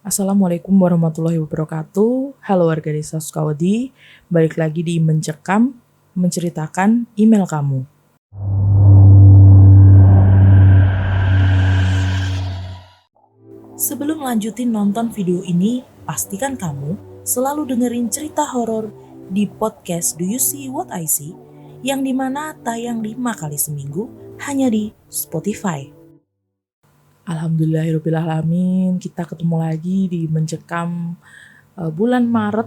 Assalamualaikum warahmatullahi wabarakatuh. Halo warga desa Sukawati, balik lagi di Mencekam, menceritakan email kamu. Sebelum lanjutin nonton video ini, pastikan kamu selalu dengerin cerita horor di podcast Do You See What I See, yang dimana tayang 5 kali seminggu hanya di Spotify. Alhamdulillahirrahmanirrahim, kita ketemu lagi di Mencekam bulan Maret,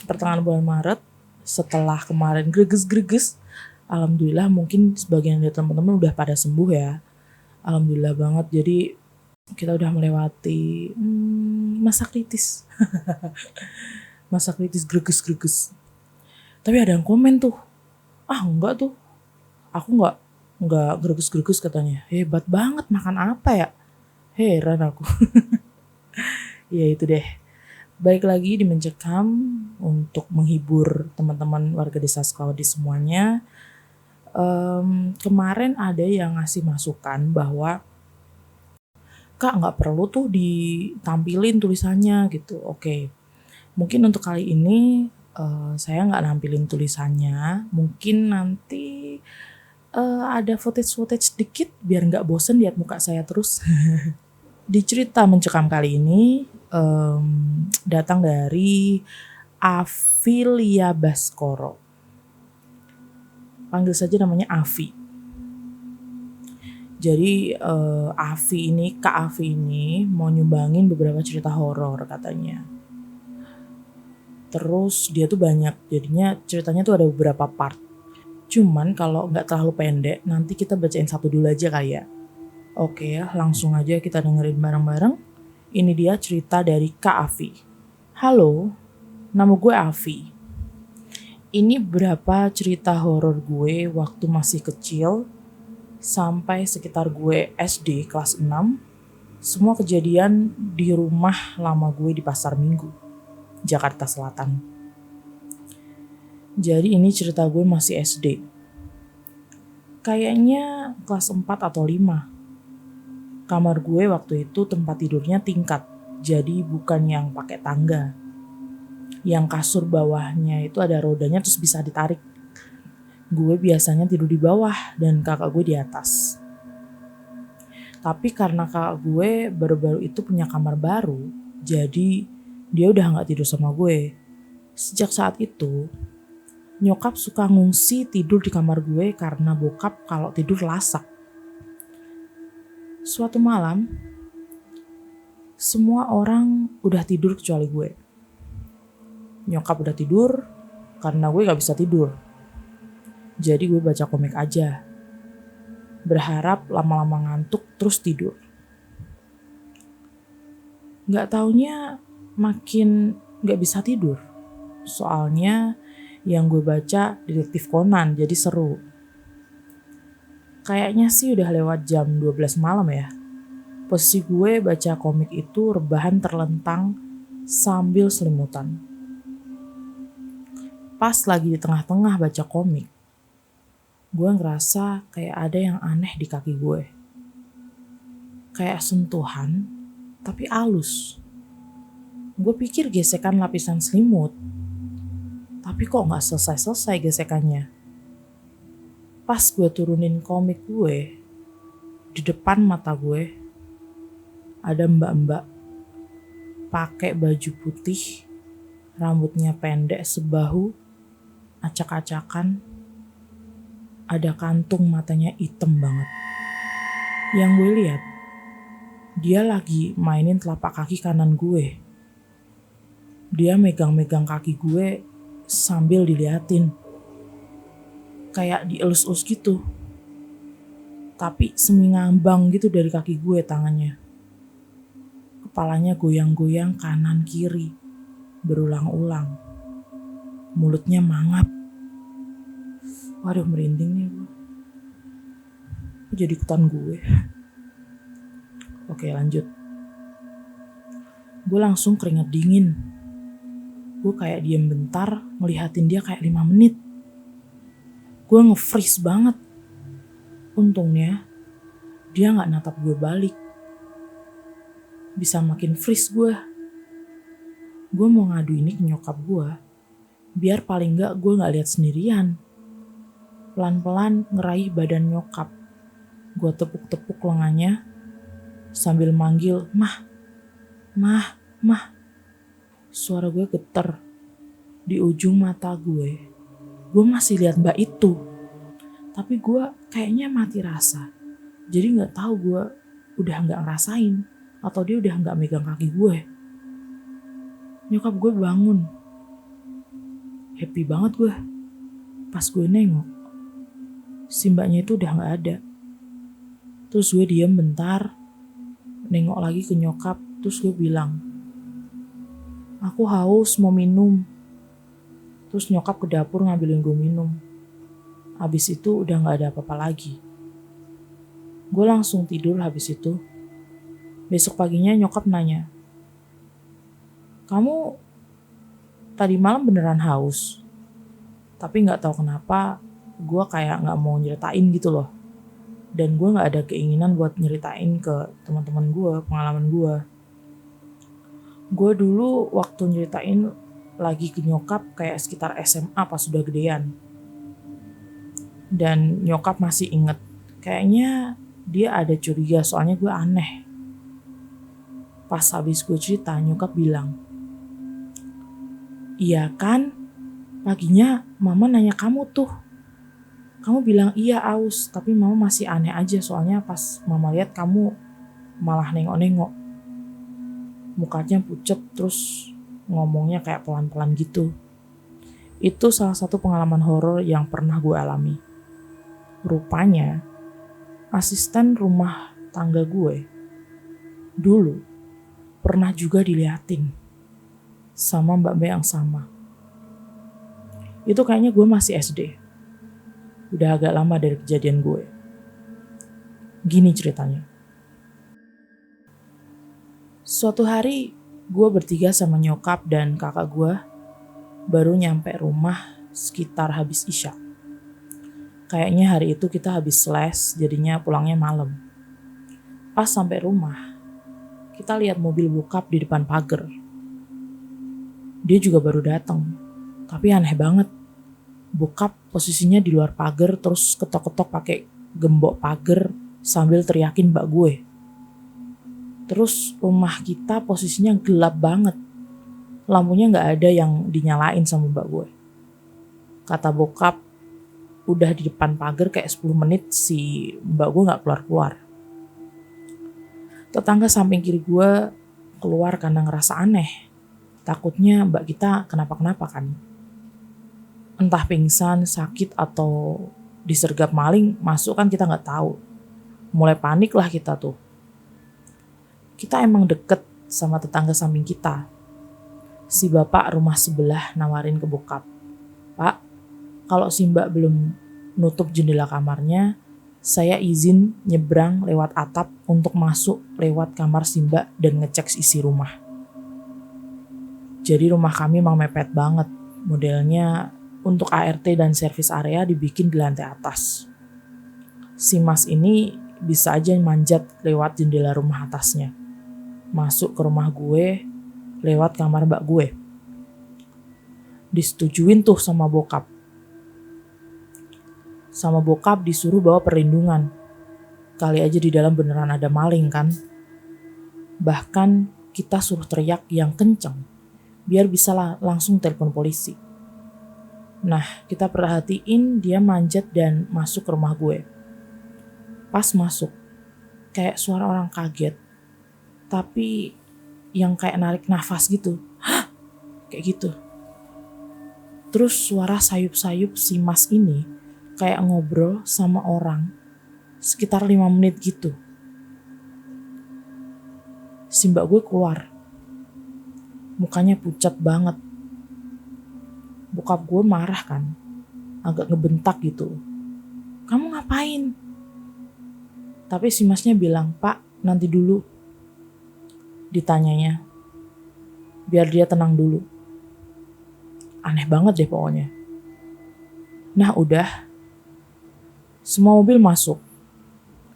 pertengahan bulan Maret, setelah kemarin greges-greges. Alhamdulillah mungkin sebagian dari teman-teman udah pada sembuh ya. Alhamdulillah banget, jadi kita udah melewati masa kritis. Masa kritis greges-greges. Tapi ada yang komen tuh, enggak tuh, aku enggak greges-greges katanya. Hebat banget, makan apa ya? Heran aku. Ya itu deh. Baik lagi di Mencekam untuk menghibur teman-teman warga desa Sukawati semuanya. Kemarin ada yang ngasih masukan bahwa Kak nggak perlu tuh ditampilin tulisannya gitu. Oke. Mungkin untuk kali ini saya nggak nampilin tulisannya. Mungkin nanti ada footage sedikit biar nggak bosen lihat muka saya terus. Di cerita Mencekam kali ini datang dari Afilia Baskoro. Panggil saja namanya Afi. Jadi Kak Afi ini mau nyumbangin beberapa cerita horor katanya. Terus dia tuh banyak, jadinya ceritanya tuh ada beberapa part. Cuman kalau nggak terlalu pendek, nanti kita bacain satu dulu aja kali ya. Oke ya, langsung aja kita dengerin bareng-bareng. Ini dia cerita dari Kak Afi. Halo, nama gue Afi. Ini berapa cerita horor gue waktu masih kecil sampai sekitar gue SD kelas 6. Semua kejadian di rumah lama gue di Pasar Minggu, Jakarta Selatan. Jadi ini cerita gue masih SD. Kayaknya kelas 4 atau 5. Kamar gue waktu itu tempat tidurnya tingkat, jadi bukan yang pakai tangga. Yang kasur bawahnya itu ada rodanya terus bisa ditarik. Gue biasanya tidur di bawah dan kakak gue di atas. Tapi karena kakak gue baru-baru itu punya kamar baru, jadi dia udah gak tidur sama gue. Sejak saat itu, nyokap suka ngungsi tidur di kamar gue karena bokap kalau tidur lasak. Suatu malam, semua orang udah tidur kecuali gue. Nyokap udah tidur karena gue gak bisa tidur. Jadi gue baca komik aja. Berharap lama-lama ngantuk terus tidur. Gak taunya makin gak bisa tidur. Soalnya yang gue baca Detektif Conan, jadi seru. Kayaknya sih udah lewat jam 12 malam ya. Posisi gue baca komik itu rebahan terlentang sambil selimutan. Pas lagi di tengah-tengah baca komik, gue ngerasa kayak ada yang aneh di kaki gue. Kayak sentuhan, tapi halus. Gue pikir gesekan lapisan selimut, tapi kok gak selesai-selesai gesekannya. Pas gue turunin komik gue, di depan mata gue ada mbak-mbak pakai baju putih, rambutnya pendek sebahu, acak-acakan, ada kantung matanya hitam banget. Yang gue lihat, dia lagi mainin telapak kaki kanan gue. Dia megang-megang kaki gue sambil diliatin. Kayak dielus-elus gitu. Tapi semi ngambang gitu dari kaki gue tangannya. Kepalanya goyang-goyang kanan kiri berulang-ulang. Mulutnya mangap. Waduh, merinding nih gue. Jadi ikutan gue. Oke, lanjut. Gue langsung keringat dingin. Gue kayak diem bentar ngeliatin dia kayak 5 menit. Gue nge-freeze banget. Untungnya dia gak natap gue balik. Bisa makin freeze gue Gue mau ngadu ini ke nyokap gue, biar paling gak gue gak lihat sendirian. Pelan-pelan ngeraih badan nyokap. Gue tepuk-tepuk lengannya sambil manggil, "Mah, mah, mah." Suara gue getar. Di ujung mata gue masih lihat mbak itu. Tapi gue kayaknya mati rasa. Jadi gak tahu gue udah gak ngerasain atau dia udah gak megang kaki gue. Nyokap gue bangun. Happy banget gue. Pas gue nengok, si mbaknya itu udah gak ada. Terus gue diem bentar, nengok lagi ke nyokap, terus gue bilang, "Aku haus mau minum." Terus nyokap ke dapur ngambilin gue minum. Habis itu udah gak ada apa-apa lagi. Gue langsung tidur habis itu. Besok paginya nyokap nanya, "Kamu tadi malam beneran haus?" Tapi gak tahu kenapa gue kayak gak mau nyeritain gitu loh. Dan gue gak ada keinginan buat nyeritain ke teman-teman gue pengalaman gue. Gue dulu waktu nyeritain lagi ke nyokap kayak sekitar SMA pas sudah gedean. Dan nyokap masih inget. Kayaknya dia ada curiga soalnya gue aneh. Pas habis gue cerita, nyokap bilang, "Iya kan, paginya mama nanya kamu tuh. Kamu bilang iya aus, tapi mama masih aneh aja soalnya pas mama lihat kamu malah nengok-nengok. Mukanya pucet terus ngomongnya kayak pelan-pelan gitu." Itu salah satu pengalaman horor yang pernah gue alami. Rupanya, asisten rumah tangga gue dulu pernah juga diliatin sama mbak-mbak yang sama. Itu kayaknya gue masih SD. Udah agak lama dari kejadian gue. Gini ceritanya. Suatu hari gue bertiga sama nyokap dan kakak gue baru nyampe rumah sekitar habis isya. Kayaknya hari itu kita habis les, jadinya pulangnya malam. Pas sampai rumah, kita lihat mobil bokap di depan pagar. Dia juga baru datang, tapi aneh banget. Bokap posisinya di luar pagar terus ketok-ketok pakai gembok pagar sambil teriakin mbak gue. Terus rumah kita posisinya gelap banget. Lampunya gak ada yang dinyalain sama mbak gue. Kata bokap, udah di depan pagar kayak 10 menit si mbak gue gak keluar-keluar. Tetangga samping kiri gue keluar karena ngerasa aneh. Takutnya mbak kita kenapa-kenapa kan. Entah pingsan, sakit, atau disergap maling masuk kan kita gak tahu. Mulai panik lah kita tuh. Kita emang deket sama tetangga samping kita. Si bapak rumah sebelah nawarin ke bokap, "Pak, kalau si mbak belum nutup jendela kamarnya, saya izin nyebrang lewat atap untuk masuk lewat kamar si mbak dan ngecek isi rumah." Jadi rumah kami emang mepet banget. Modelnya untuk ART dan servis area dibikin di lantai atas. Si mas ini bisa aja manjat lewat jendela rumah atasnya, masuk ke rumah gue lewat kamar mbak gue. Disetujuin tuh sama bokap. Sama bokap disuruh bawa perlindungan. Kali aja di dalam beneran ada maling kan. Bahkan kita suruh teriak yang kenceng biar bisa langsung telepon polisi. Nah, kita perhatiin dia manjat dan masuk ke rumah gue. Pas masuk, kayak suara orang kaget. Tapi yang kayak narik nafas gitu. Hah? Kayak gitu. Terus suara sayup-sayup si mas ini kayak ngobrol sama orang sekitar 5 menit gitu. Si mbak gue keluar. Mukanya pucat banget. Bokap gue marah kan. Agak ngebentak gitu. "Kamu ngapain?" Tapi si masnya bilang, "Pak, nanti dulu." Ditanyanya. Biar dia tenang dulu. Aneh banget deh pokoknya. Nah udah. Semua mobil masuk.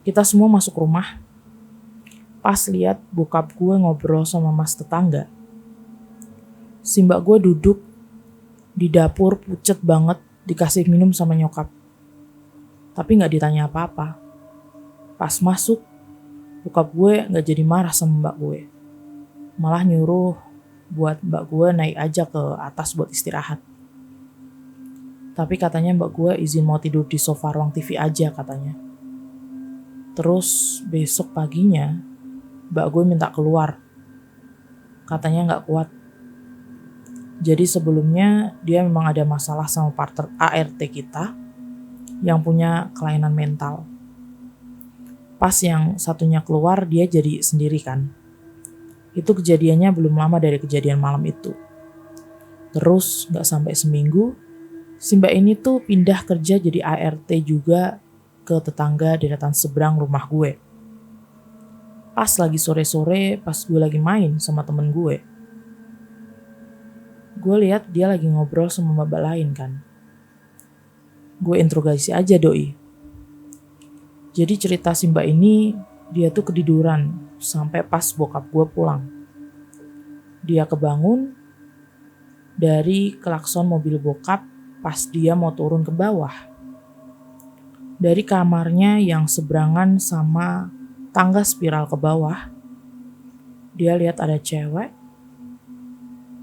Kita semua masuk rumah. Pas lihat bokap gue ngobrol sama mas tetangga. Si mbak gue duduk di dapur pucet banget, dikasih minum sama nyokap. Tapi gak ditanya apa-apa. Pas masuk, bokap gue gak jadi marah sama mbak gue. Malah nyuruh buat mbak gue naik aja ke atas buat istirahat. Tapi katanya mbak gue izin mau tidur di sofa ruang TV aja katanya. Terus besok paginya mbak gue minta keluar. Katanya gak kuat. Jadi sebelumnya dia memang ada masalah sama partner ART kita yang punya kelainan mental. Pas yang satunya keluar dia jadi sendiri kan. Itu kejadiannya belum lama dari kejadian malam itu. Terus gak sampai seminggu, si mbak ini tuh pindah kerja jadi ART juga ke tetangga deretan seberang rumah gue. Pas lagi sore-sore, pas gue lagi main sama temen gue lihat dia lagi ngobrol sama mbak lain kan. Gue interogasi aja doi. Jadi cerita si mbak ini, dia tuh ketiduran sampai pas bokap gue pulang. Dia kebangun dari klakson mobil bokap pas dia mau turun ke bawah. Dari kamarnya yang seberangan sama tangga spiral ke bawah, dia lihat ada cewek,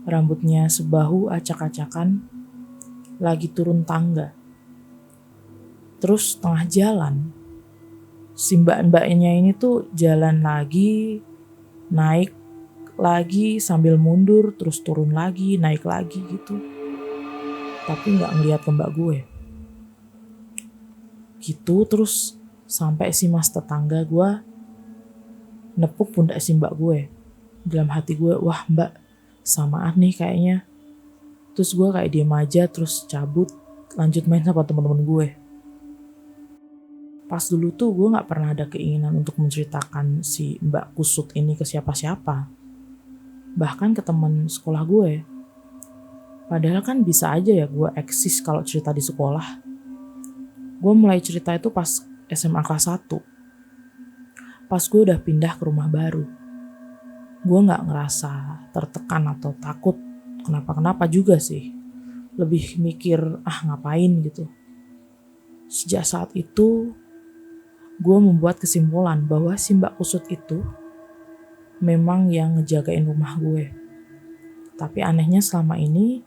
rambutnya sebahu acak-acakan, lagi turun tangga. Terus tengah jalan, si mbak-mbaknya ini tuh jalan lagi, naik lagi sambil mundur, terus turun lagi, naik lagi gitu. Tapi gak ngeliat ke mbak gue. Gitu terus sampai si mas tetangga gue nepuk pundak si mbak gue. Dalam hati gue, wah mbak, samaan nih kayaknya. Terus gue kayak diem aja, terus cabut, lanjut main sama teman-teman gue. Pas dulu tuh gue gak pernah ada keinginan untuk menceritakan si mbak kusut ini ke siapa-siapa. Bahkan ke teman sekolah gue. Padahal kan bisa aja ya gue eksis kalau cerita di sekolah. Gue mulai cerita itu pas SMA kelas 1. Pas gue udah pindah ke rumah baru. Gue gak ngerasa tertekan atau takut kenapa-kenapa juga sih. Lebih mikir, ngapain gitu. Sejak saat itu, gue membuat kesimpulan bahwa si mbak kusut itu memang yang ngejagain rumah gue. Tapi anehnya selama ini,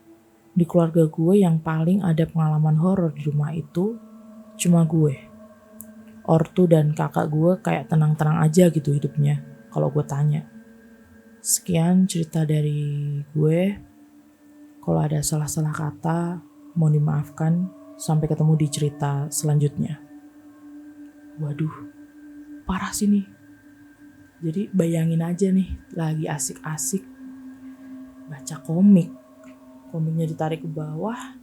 di keluarga gue yang paling ada pengalaman horor di rumah itu cuma gue. Ortu dan kakak gue kayak tenang-tenang aja gitu hidupnya kalau gue tanya. Sekian cerita dari gue. Kalau ada salah-salah kata, mohon dimaafkan. Sampai ketemu di cerita selanjutnya. Waduh, parah sih nih. Jadi bayangin aja nih, lagi asik-asik baca komik. Komiknya ditarik ke bawah,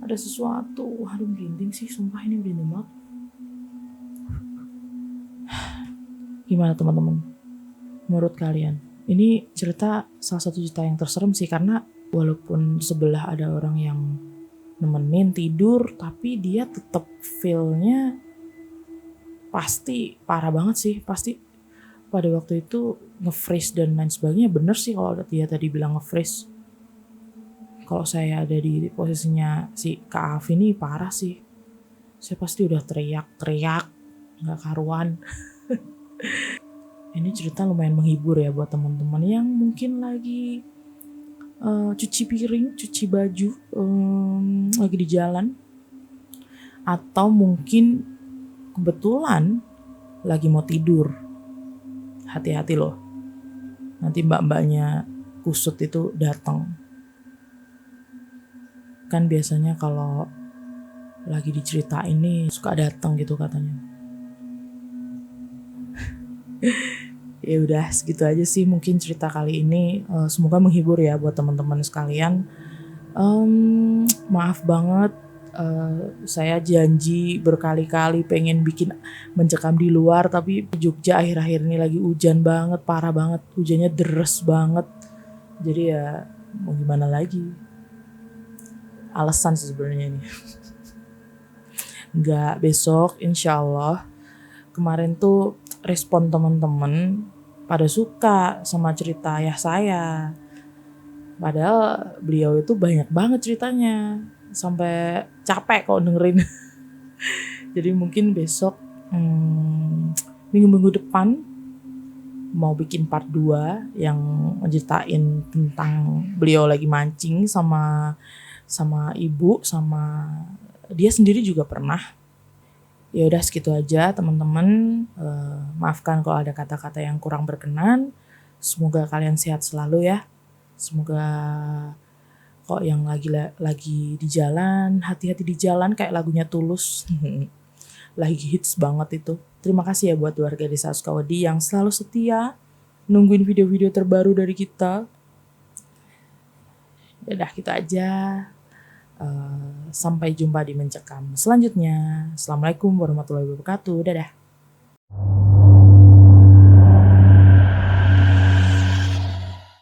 ada sesuatu. Aduh, merinding sih, sumpah ini merinding banget. Gimana teman-teman? Menurut kalian? Ini cerita salah satu cerita yang terserem sih, karena walaupun sebelah ada orang yang nemenin tidur, tapi dia tetap feel-nya pasti parah banget sih. Pasti pada waktu itu nge-freeze dan lain sebagainya. Bener sih kalau dia tadi bilang nge-freeze. Kalau saya ada di posisinya si Kak Afi ini parah sih. Saya pasti udah teriak-teriak, gak karuan. Ini cerita lumayan menghibur ya buat teman-teman yang mungkin lagi cuci piring, cuci baju, lagi di jalan. Atau mungkin kebetulan lagi mau tidur. Hati-hati loh. Nanti mbak-mbaknya kusut itu datang. Kan biasanya kalau lagi diceritain nih suka datang gitu katanya. Ya udah segitu aja sih mungkin cerita kali ini. Semoga menghibur ya buat teman-teman sekalian. Maaf banget, saya janji berkali-kali pengen bikin mencekam di luar, tapi Jogja akhir-akhir ini lagi hujan banget, parah banget, hujannya deres banget. Jadi ya mau gimana lagi? Alasan sih sebenarnya ini. Enggak, besok insyaallah. Kemarin tuh respon teman-teman pada suka sama cerita ayah saya. Padahal beliau itu banyak banget ceritanya, sampai capek kok dengerin. Jadi mungkin besok minggu-minggu depan mau bikin part 2 yang ceritain tentang beliau lagi mancing sama ibu, sama dia sendiri juga pernah. Ya udah segitu aja teman-teman. Maafkan kalau ada kata-kata yang kurang berkenan. Semoga kalian sehat selalu ya. Semoga kok yang lagi di jalan, hati-hati di jalan kayak lagunya Tulus. Lagi hits banget itu. Terima kasih ya buat warga Desa Sukawedi yang selalu setia nungguin video-video terbaru dari kita. Udah gitu aja. Sampai jumpa di Mencekam selanjutnya. Assalamualaikum warahmatullahi wabarakatuh. Dadah.